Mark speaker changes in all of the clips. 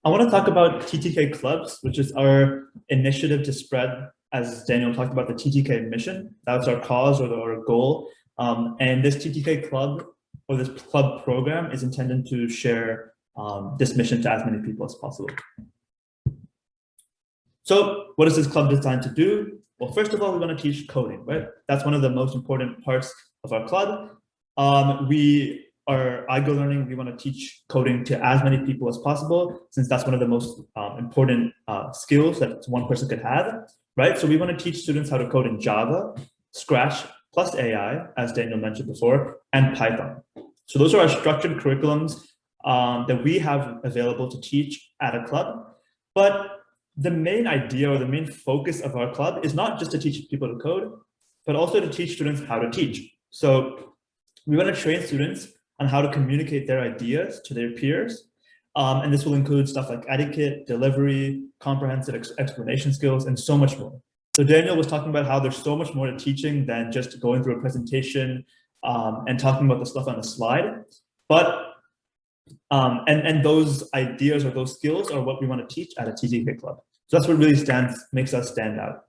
Speaker 1: I want to talk about TTK Clubs, which is our initiative to spread, as Daniel talked about, the TTK mission. That's our cause or our goal. And this TTK Club or this club program is intended to share this mission to as many people as possible. So what is this club designed to do? Well, first of all, we want to teach coding, right? That's one of the most important parts of our club. We are AiGoLearning. We want to teach coding to as many people as possible, since that's one of the most important skills that one person could have, right? So we want to teach students how to code in Java, Scratch, plus AI, as Daniel mentioned before, and Python. So those are our structured curriculums that we have available to teach at a club. But the main idea or the main focus of our club is not just to teach people to code, but also to teach students how to teach. So we want to train students on how to communicate their ideas to their peers. And this will include stuff like etiquette, delivery, comprehensive explanation skills, and so much more. So Daniel was talking about how there's so much more to teaching than just going through a presentation and talking about the stuff on the slide. But and those ideas or those skills are what we want to teach at a TTK Club. So that's what really makes us stand out.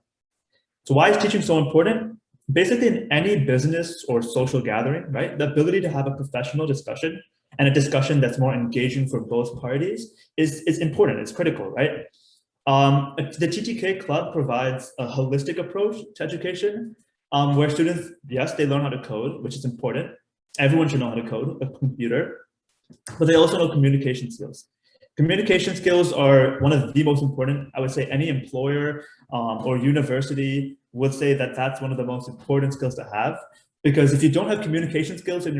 Speaker 1: So why is teaching so important? Basically, in any business or social gathering, right, the ability to have a professional discussion and a discussion that's more engaging for both parties is important. It's critical, right? The TTK Club provides a holistic approach to education where students, yes, they learn how to code, which is important. Everyone should know how to code a computer, but they also know communication skills. Communication skills are one of the most important. I would say any employer or university would say that that's one of the most important skills to have, because if you don't have communication skills and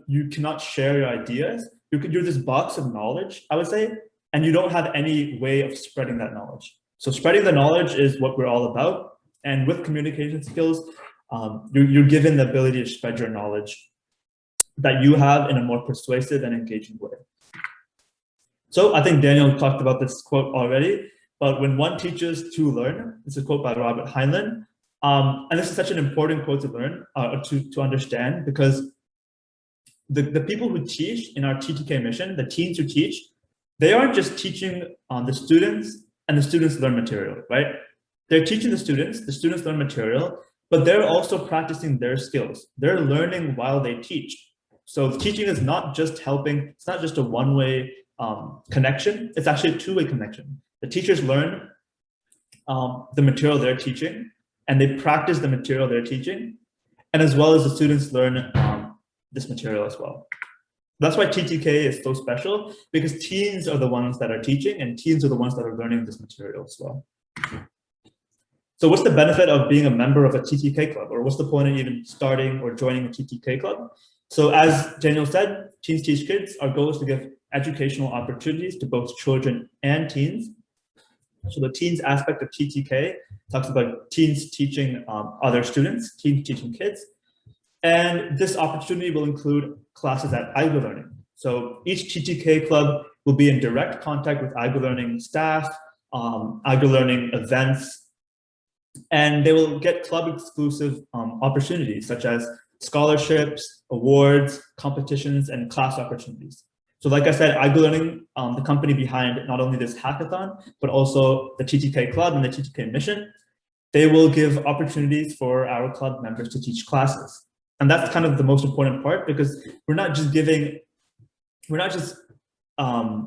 Speaker 1: you cannot share your ideas, you're this box of knowledge, I would say, and you don't have any way of spreading that knowledge. So spreading the knowledge is what we're all about. And with communication skills, you're given the ability to spread your knowledge that you have in a more persuasive and engaging way. So I think Daniel talked about this quote already, but when one teaches to learn, this is a quote by Robert Heinlein. And this is such an important quote to learn, to understand, because the people who teach in our TTK mission, the teens who teach, they aren't just teaching the students and the students learn material, right? They're teaching the students learn material, but they're also practicing their skills. They're learning while they teach. So teaching is not just helping, it's not just a one-way connection, it's actually a two-way connection. The teachers learn the material they're teaching, and they practice the material they're teaching, and as well as the students learn this material as well. That's why TTK is so special, because teens are the ones that are teaching, and teens are the ones that are learning this material as well. So what's the benefit of being a member of a TTK club, or what's the point of even starting or joining a TTK club? So as Daniel said, TeensTeachKids, our goal is to give educational opportunities to both children and teens. So the teens aspect of TTK talks about teens teaching other students, teens teaching kids. And this opportunity will include classes at AiGoLearning. So each TTK club will be in direct contact with AiGoLearning staff, AiGoLearning events, and they will get club exclusive opportunities such as scholarships, awards, competitions, and class opportunities. So like I said, AiGoLearning, the company behind not only this hackathon, but also the TTK Club and the TTK mission, they will give opportunities for our club members to teach classes. And that's kind of the most important part, because we're not just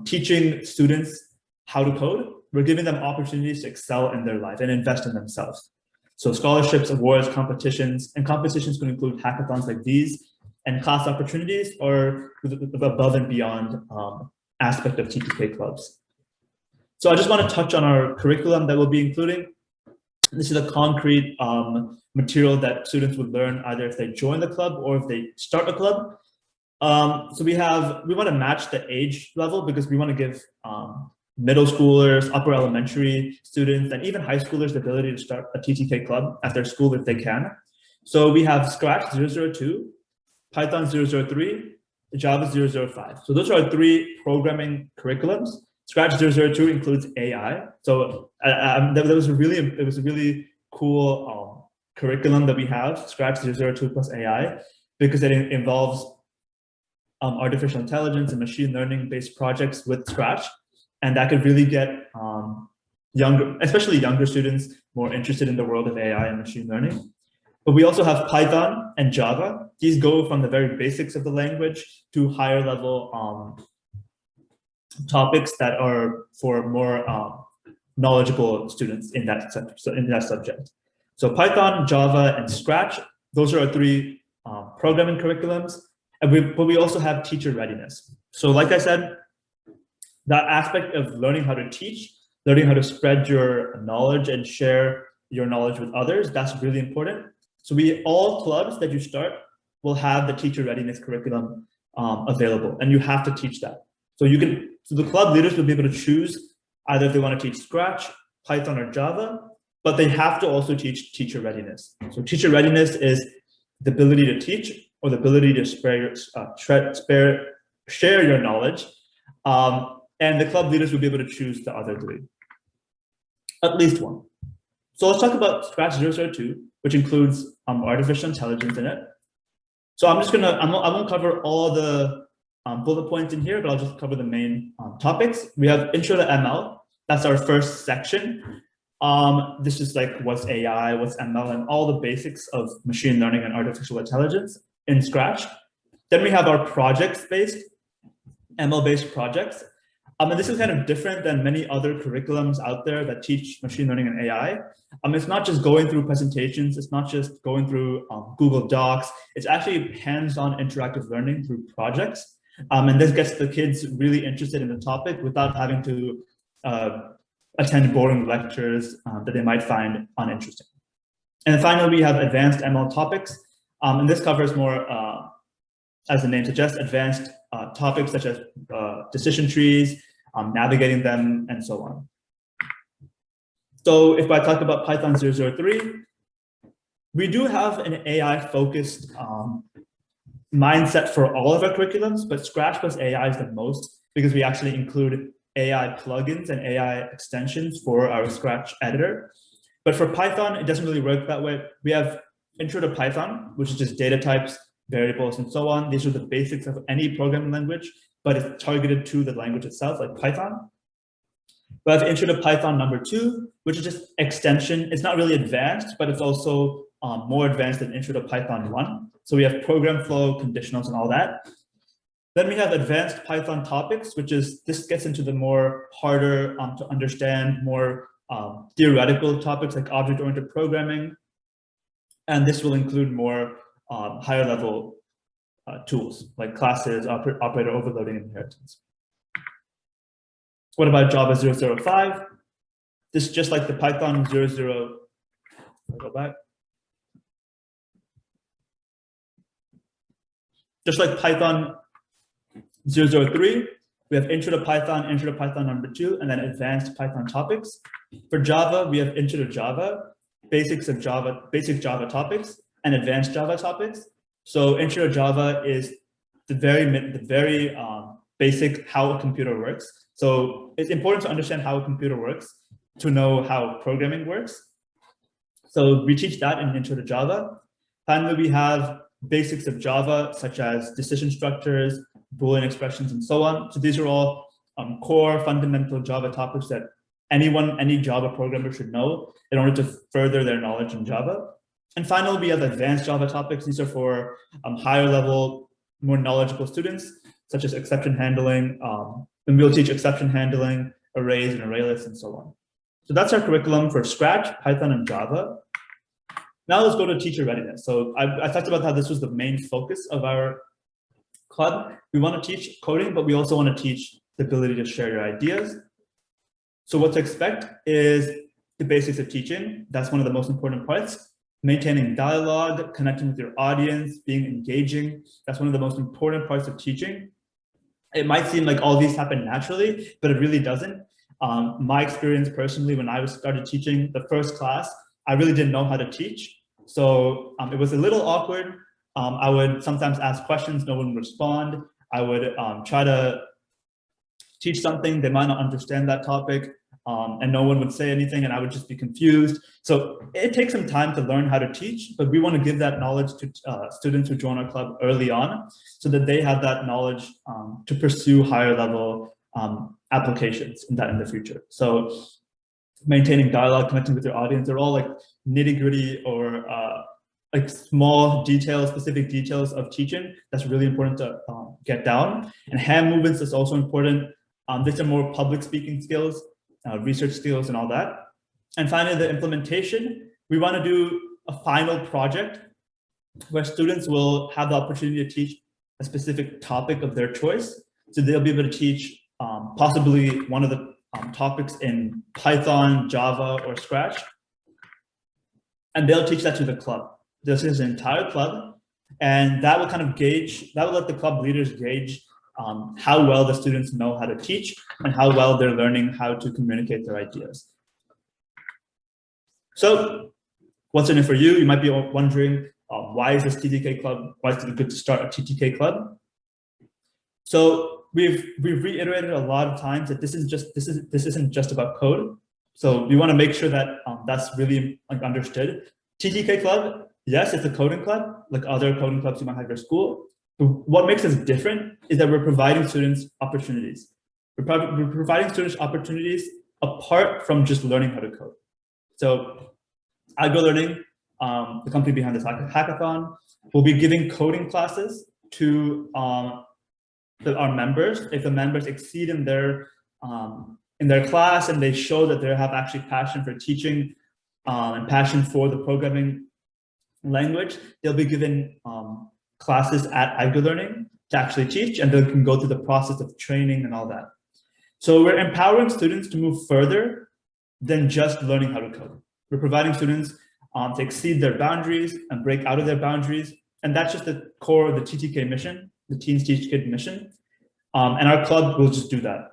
Speaker 1: teaching students how to code, we're giving them opportunities to excel in their life and invest in themselves. So scholarships, awards, competitions, and competitions can include hackathons like these, and class opportunities are above and beyond aspect of TTK clubs. So I just want to touch on our curriculum that we'll be including. This is a concrete material that students would learn either if they join the club or if they start a club. So we want to match the age level, because we want to give middle schoolers, upper elementary students, and even high schoolers the ability to start a TTK club at their school if they can. So we have Scratch 002, Python 003, Java 005. So those are our three programming curriculums. Scratch 002 includes AI. So it was a really cool curriculum that we have, Scratch 002 plus AI, because it involves artificial intelligence and machine learning based projects with Scratch. and that could really get especially younger students more interested in the world of AI and machine learning. But we also have Python and Java. These go from the very basics of the language to higher level topics that are for more knowledgeable students in that subject. So Python, Java, and Scratch, those are our three programming curriculums. But we also have teacher readiness. So like I said, that aspect of learning how to teach, learning how to spread your knowledge and share your knowledge with others, that's really important. So all clubs that you start will have the teacher readiness curriculum available, and you have to teach that. So the club leaders will be able to choose either if they want to teach Scratch, Python, or Java, but they have to also teach teacher readiness. So teacher readiness is the ability to teach or the ability to share your knowledge. And the club leaders will be able to choose the other three, at least one. So let's talk about Scratch 002, which includes artificial intelligence in it. So I won't cover all the bullet points in here, but I'll just cover the main topics. We have Intro to ML. That's our first section. This is like what's AI, what's ML, and all the basics of machine learning and artificial intelligence in Scratch. Then we have our projects-based, ML-based projects. And this is kind of different than many other curriculums out there that teach machine learning and AI. It's not just going through presentations. It's not just going through Google Docs. It's actually hands-on interactive learning through projects. And this gets the kids really interested in the topic without having to attend boring lectures that they might find uninteresting. And then finally, we have advanced ML topics. And this covers more, as the name suggests, advanced topics such as decision trees, navigating them, and so on. So if I talk about Python 003, we do have an AI-focused mindset for all of our curriculums, but Scratch plus AI is the most because we actually include AI plugins and AI extensions for our Scratch editor. But for Python, it doesn't really work that way. We have Intro to Python, which is just data types, variables, and so on. These are the basics of any programming language, but it's targeted to the language itself, like Python. We have Intro to Python #2, which is just extension. It's not really advanced, but it's also more advanced than Intro to Python 1. So we have program flow, conditionals, and all that. Then we have advanced Python topics, this gets into the more harder to understand, more theoretical topics like object-oriented programming. And this will include more higher level tools like classes, operator overloading, and inheritance. What about Java 005? This is just like the Python 00. I'll go back. Just like Python 003, we have Intro to Python #2, and then advanced Python topics. For Java, we have Intro to Java, basic Java topics, and advanced Java topics. So Intro to Java is the very basic how a computer works. So it's important to understand how a computer works to know how programming works. So we teach that in Intro to Java. Finally, we have basics of Java, such as decision structures, Boolean expressions, and so on. So these are all core fundamental Java topics that any Java programmer should know in order to further their knowledge in Java. And finally, we have advanced Java topics. These are for higher level, more knowledgeable students, such as exception handling. And we'll teach exception handling, arrays and array lists, and so on. So that's our curriculum for Scratch, Python, and Java. Now let's go to teacher readiness. So I talked about how this was the main focus of our club. We want to teach coding, but we also want to teach the ability to share your ideas. So what to expect is the basics of teaching. That's one of the most important parts. Maintaining dialogue, connecting with your audience, being engaging. That's one of the most important parts of teaching. It might seem like all these happen naturally, but it really doesn't. My experience personally, when I started teaching the first class, I really didn't know how to teach. So it was a little awkward. I would sometimes ask questions, no one would respond. I would try to teach something, they might not understand that topic, and no one would say anything, and I would just be confused. So it takes some time to learn how to teach, but we want to give that knowledge to students who join our club early on so that they have that knowledge to pursue higher level applications in the future. So maintaining dialogue, connecting with your audience, they're all like nitty-gritty or like small details, specific details of teaching that's really important to get down. And hand movements is also important. These are more public speaking skills, research skills, and all that. And finally, the implementation. We want to do a final project where students will have the opportunity to teach a specific topic of their choice. So they'll be able to teach possibly one of the topics in Python, Java, or Scratch. And they'll teach that to the club. This is an entire club. And that will kind of gauge, that will let the club leaders gauge how well the students know how to teach and how well they're learning how to communicate their ideas. So what's in it for you? You might be wondering, why is this TTK Club, why is it good to start a TTK Club? So we've reiterated a lot of times that this isn't just about code. So we want to make sure that that's really like understood. TTK Club, yes, it's a coding club, like other coding clubs you might have at your school. But what makes us different is that we're providing students opportunities. We're providing students opportunities apart from just learning how to code. So AiGoLearning, the company behind this hackathon, will be giving coding classes to our members. If the members exceed in their class and they show that they have actually passion for teaching and passion for the programming language, they'll be given classes at AiGoLearning to actually teach, and they can go through the process of training and all that. So we're empowering students to move further than just learning how to code. We're providing students to exceed their boundaries and break out of their boundaries. And that's just the core of the TTK mission, the TeensTeachKids mission. And our club will just do that.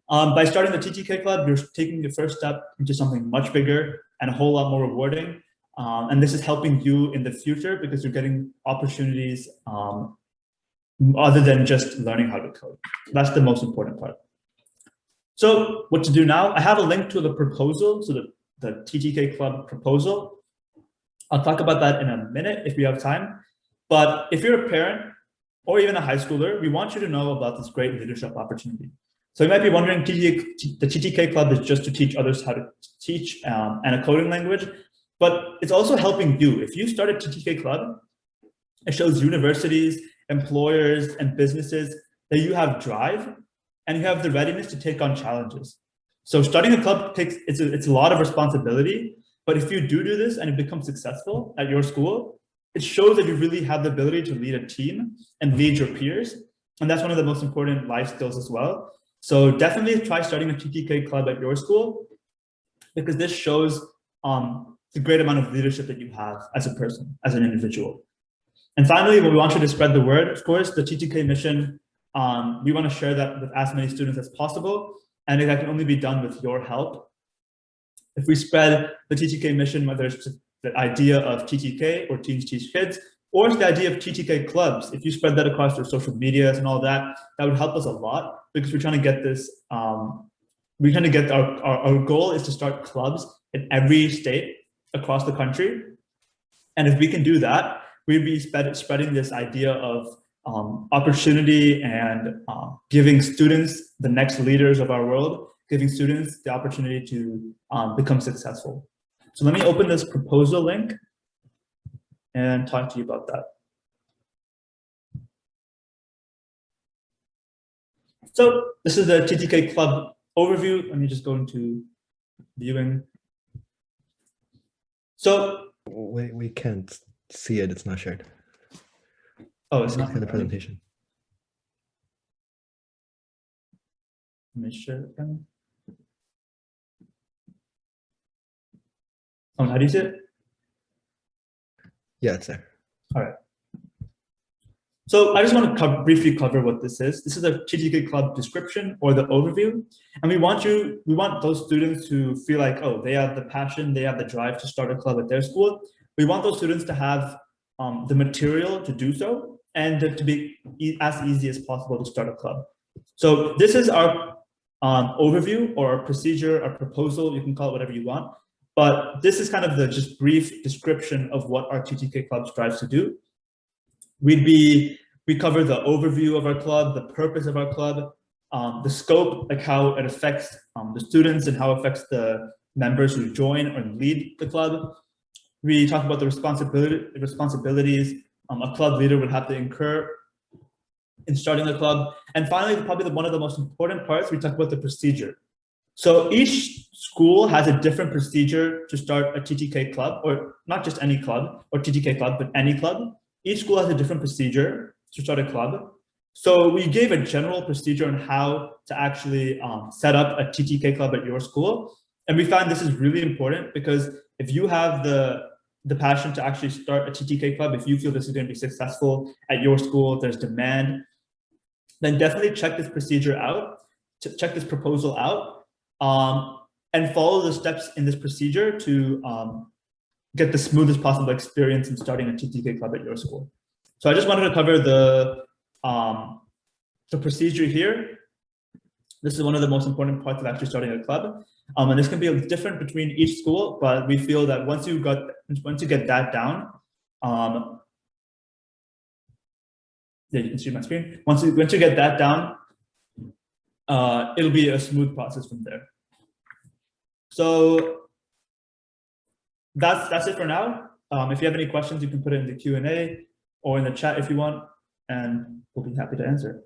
Speaker 1: By starting the TTK Club, you're taking the first step into something much bigger and a whole lot more rewarding. And this is helping you in the future because you're getting opportunities other than just learning how to code. That's the most important part. So what to do now? I have a link to the proposal, so the TTK Club proposal. I'll talk about that in a minute if we have time. But if you're a parent or even a high schooler, we want you to know about this great leadership opportunity. So you might be wondering, the TTK Club is just to teach others how to teach and a coding language, but it's also helping you. If you start a TTK Club, it shows universities, employers, and businesses that you have drive and you have the readiness to take on challenges. So starting a club it's a lot of responsibility, but if you do this and it becomes successful at your school, it shows that you really have the ability to lead a team and lead your peers. And that's one of the most important life skills as well. So definitely try starting a TTK Club at your school, because this shows the great amount of leadership that you have as a person, as an individual. And finally, we want you to spread the word. Of course, the TTK mission, we want to share that with as many students as possible, and that can only be done with your help. If we spread the TTK mission, whether it's the idea of TTK or TeensTeachKids, or it's the idea of TTK clubs, if you spread that across your social medias and all that, that would help us a lot, because we're trying to get this, our goal is to start clubs in every state across the country. And if we can do that, we'd be spreading this idea of opportunity and giving students, the next leaders of our world, giving students the opportunity to become successful. So let me open this proposal link and talk to you about that. So this is the TTK Club overview. Let me just go into viewing. So
Speaker 2: we can't see it. It's not shared.
Speaker 1: Oh, it's not
Speaker 2: in the presentation.
Speaker 1: Let me share it again. Oh, how do you see it?
Speaker 2: Yeah, it's there.
Speaker 1: All right. So I just want to briefly cover what this is. This is a TTK Club description or the overview. And we want those students to feel like, oh, they have the passion, they have the drive to start a club at their school. We want those students to have the material to do so, and to be as easy as possible to start a club. So this is our overview or our procedure, our proposal, you can call it whatever you want. But this is kind of the just brief description of what our TTK Club strives to do. We cover the overview of our club, the purpose of our club, the scope, like how it affects the students and how it affects the members who join or lead the club. We talk about the responsibilities a club leader would have to incur in starting a club. And finally, probably one of the most important parts, we talk about the procedure. So each school has a different procedure to start a TTK club, or not just any club or TTK club, but any club. Each school has a different procedure to start a club. So we gave a general procedure on how to actually set up a TTK club at your school. And we found this is really important because if you have the passion to actually start a TTK club, if you feel this is going to be successful at your school, if there's demand, then definitely check this procedure out, check this proposal out, and follow the steps in this procedure to get the smoothest possible experience in starting a TTK club at your school. So I just wanted to cover the procedure here. This is one of the most important parts of actually starting a club. And this can be different between each school, but we feel that once you get that down, yeah, you can see my screen. Once you get that down, it'll be a smooth process from there. So that's it for now. If you have any questions, you can put it in the Q&A or in the chat if you want, and we'll be happy to answer.